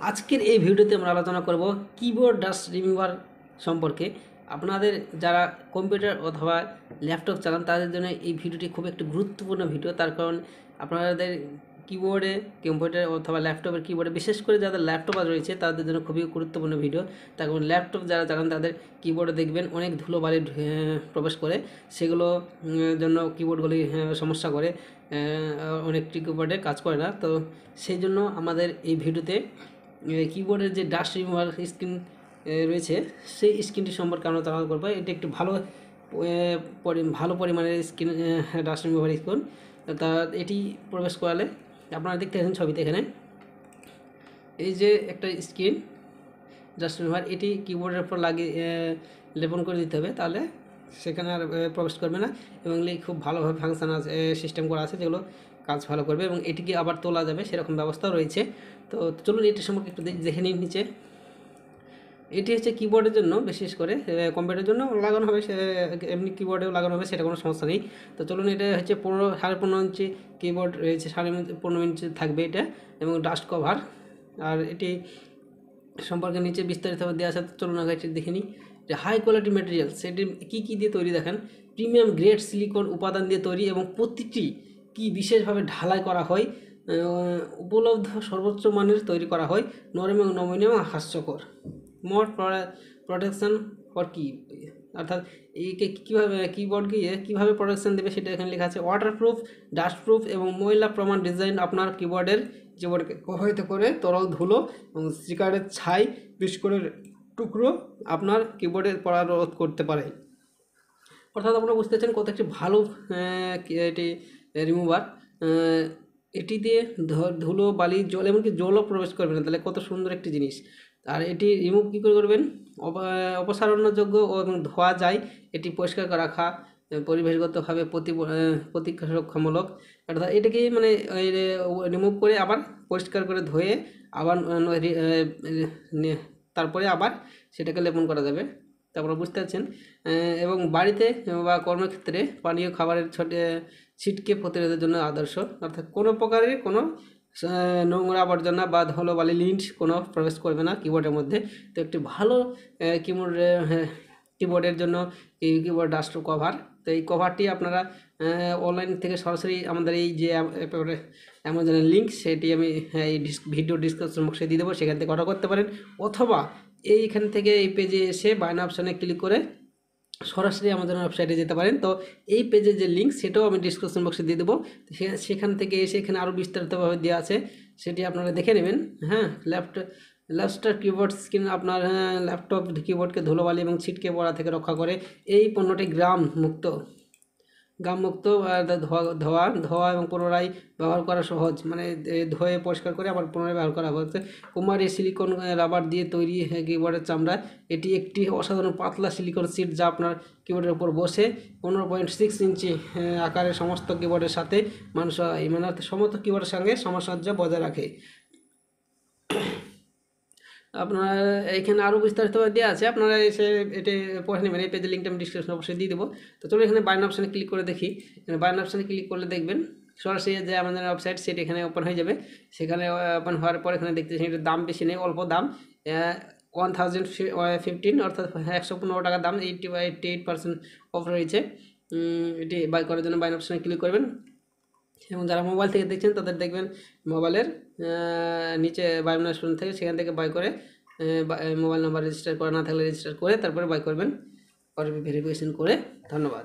আজকের এই ভিডিওতে আমরা আলোচনা করব কিবোর্ড ডাস্ট রিমুভার সম্পর্কে। আপনাদের যারা কম্পিউটার অথবা ল্যাপটপ চালান তাদের জন্য এই ভিডিওটি খুব একটি গুরুত্বপূর্ণ ভিডিও। তার কারণ আপনাদের কিবোর্ডে, কম্পিউটার অথবা ল্যাপটপের কিবোর্ডে, বিশেষ করে যাদের ল্যাপটপ রয়েছে তাদের জন্য খুবই গুরুত্বপূর্ণ ভিডিও। তার কারণ ল্যাপটপ যারা চালান তাদের কিবোর্ডে দেখবেন অনেক ধুলোবালি প্রবেশ করে, সেগুলো জন্য কিবোর্ডগুলি সমস্যা করে, অনেকটি কিবোর্ডে কাজ করে না। তো সেই জন্য আমাদের এই ভিডিওতে কিবোর্ডের যে ডাস্ট রিমুভার স্ক্রিন রয়েছে সেই স্ক্রিনটি সম্পর্কে আমরা আলোচনা করবো। এটি একটি ভালো পরিমাণের স্ক্রিন, ডাস্ট রিমুভার স্ক্রিন। তা এটি প্রবেশ করালে আপনারা দেখতে পাচ্ছেন ছবিতে, এখানে এই যে একটা স্ক্রিন ডাস্ট রিমুভার, এটি কিবোর্ডের উপর লাগিয়ে লেপন করে দিতে হবে, তাহলে সেখানে আর প্রবেশ করবে না। এবং খুব ভালোভাবে ফাংশন আছে, সিস্টেম করা আছে যেগুলো কাজ ভালো করবে, এবং এটিকে আবার তোলা যাবে সেরকম ব্যবস্থাও রয়েছে। তো চলুন এটি সম্পর্কে একটু দেখে নিন। নিচে এটি হচ্ছে কিবোর্ডের জন্য, বিশেষ করে কম্পিউটারের জন্য লাগানো হবে, এমনি কিবোর্ডেও লাগানো হবে, সেটা কোনো সমস্যা নেই। তো চলুন, এটা হচ্ছে 15.5 ইঞ্চি কিবোর্ড রয়েছে, 15.5 ইঞ্চি থাকবে এটা, এবং ডাস্ট কভার। আর এটি সম্পর্কে নিচে বিস্তারিতভাবে দেওয়া আছে। চলুন আগে এটি দেখে নিই যে হাই কোয়ালিটি ম্যাটেরিয়াল সেটি কী দিয়ে তৈরি দেখেন। প্রিমিয়াম গ্রেড সিলিকন উপাদান দিয়ে তৈরি, এবং প্রতিটি কি বিশেষভাবে ঢালাই করা হয়, উপলব্ধ সর্বোচ্চ মানের তৈরি করা হয়, নরম এবং নমনীয় এবং হাস্যকর। মোর প্রোটেকশন ফর কি, অর্থাৎ এইকে কীভাবে কিবোর্ডকে কীভাবে প্রোটেকশন দেবে সেটা এখানে লেখা আছে। ওয়াটারপ্রুফ, ডাস্টপ্রুফ এবং ময়লা প্রমাণ ডিজাইন আপনার কিবোর্ডের কিবোর্ডকে প্রভাবিত করে তরল ধুলো এবং স্টিকারের ছাই, বিস্কুটের টুকরো আপনার কিবোর্ডের পড়া রোধ করতে পারে। অর্থাৎ আপনারা বুঝতে পারছেন কত একটি ভালো এটি রিমুভার। এটি দিয়ে ধুলো, বালি, জল, এমনকি জলও প্রবেশ করবে না, তাহলে কত সুন্দর একটি জিনিস। আর এটি রিমুভ কী করে করবেন, অপসারণযোগ্য এবং ধোয়া যায়। এটি পরিষ্কার রাখা পরিবেশগতভাবে প্রতিরক্ষামূলক, অর্থাৎ এটাকে মানে রিমুভ করে আবার পরিষ্কার করে ধুয়ে আবার তারপরে আবার সেটাকে লেপন করা যাবে। তারপরে বুঝতে পারছেন। এবং বাড়িতে বা কর্মক্ষেত্রে পানীয় খাবারের ছিটকে প্রতিরোধের জন্য আদর্শ, অর্থাৎ কোনো প্রকারের কোনো নোংরা আবর্জনা বা ধুলোবালি লিন্ট কোনো প্রবেশ করবে না কিবোর্ডের মধ্যে। তো একটি ভালো কিবোর্ডের জন্য এই কিবোর্ড ডাস্ট কভার। তো এই কভারটি আপনারা অনলাইন থেকে সরাসরি আমাদের এই যে অ্যামাজনের লিঙ্ক, সেটি আমি এই ভিডিও ডিসক্রিপশন বক্সে দিয়ে দেবো, সেখান থেকে অর্ডার করতে পারেন। অথবা এইখান থেকে এই পেজে এসে বায়না অপশানে ক্লিক করে সরাসরি আমাদের ওয়েবসাইটে যেতে পারেন। তো এই পেজের যে লিঙ্ক সেটাও আমি ডিসক্রিপশন বক্সে দিয়ে দেবো, সেখান থেকে এসে এখানে আরও বিস্তারিতভাবে দেওয়া আছে, সেটি আপনারা দেখে নেবেন। হ্যাঁ, ল্যাপটপ কিবোর্ড স্ক্রিন আপনার ল্যাপটপ কিবোর্ডকে ধুলোবালি এবং ছিটকে পড়া থেকে রক্ষা করে। এই পণ্যটি গ্রাম মুক্ত, ধোয়া এবং পুনরায় ব্যবহার করা সহজ, মানে ধুয়ে পরিষ্কার করে আবার পুনরায় ব্যবহার করা হচ্ছে। কুমারী সিলিকন রাবার দিয়ে তৈরি কিবোর্ডের চামড়া। এটি একটি অসাধারণ পাতলা সিলিকন সিট যা আপনার কিবোর্ডের উপর বসে 15.6 ইঞ্চি আকারের সমস্ত কিবোর্ডের সাথে সমস্ত কিবোর্ডের সঙ্গে সামঞ্জস্য বজায় রাখে। আপনারা এখানে আরও বিস্তারিতভাবে দেওয়া আছে, আপনারা এসে এটি পড়ে নেবেন। এই পেজের লিঙ্কটা আমি ডিসক্রিপশন অবশ্যই দিয়ে দেবো। তো চলো এখানে বায়না অপশানে ক্লিক করে দেখি। এখানে বায়না অপশানে ক্লিক করলে দেখবেন সরাসরি যে আমাদের ওয়েবসাইট সেটি এখানে ওপেন হয়ে যাবে। সেখানে ওপেন হওয়ার পর এখানে দেখতেছি এটার দাম বেশি নেই, অল্প দাম, 1015, অর্থাৎ 115 টাকা দাম, 88% অফ রয়েছে। এটি বাই করার জন্য বায়না অপশানে ক্লিক করবেন। এবং যারা মোবাইল থেকে দেখছেন তাদের দেখবেন মোবাইলের নিচে বাই অপশন থেকে, সেখান থেকে বাই করে মোবাইল নাম্বার রেজিস্টার করা না থাকলে রেজিস্টার করে তারপরে বাই করবেন, ভেরিফিকেশন করে। ধন্যবাদ।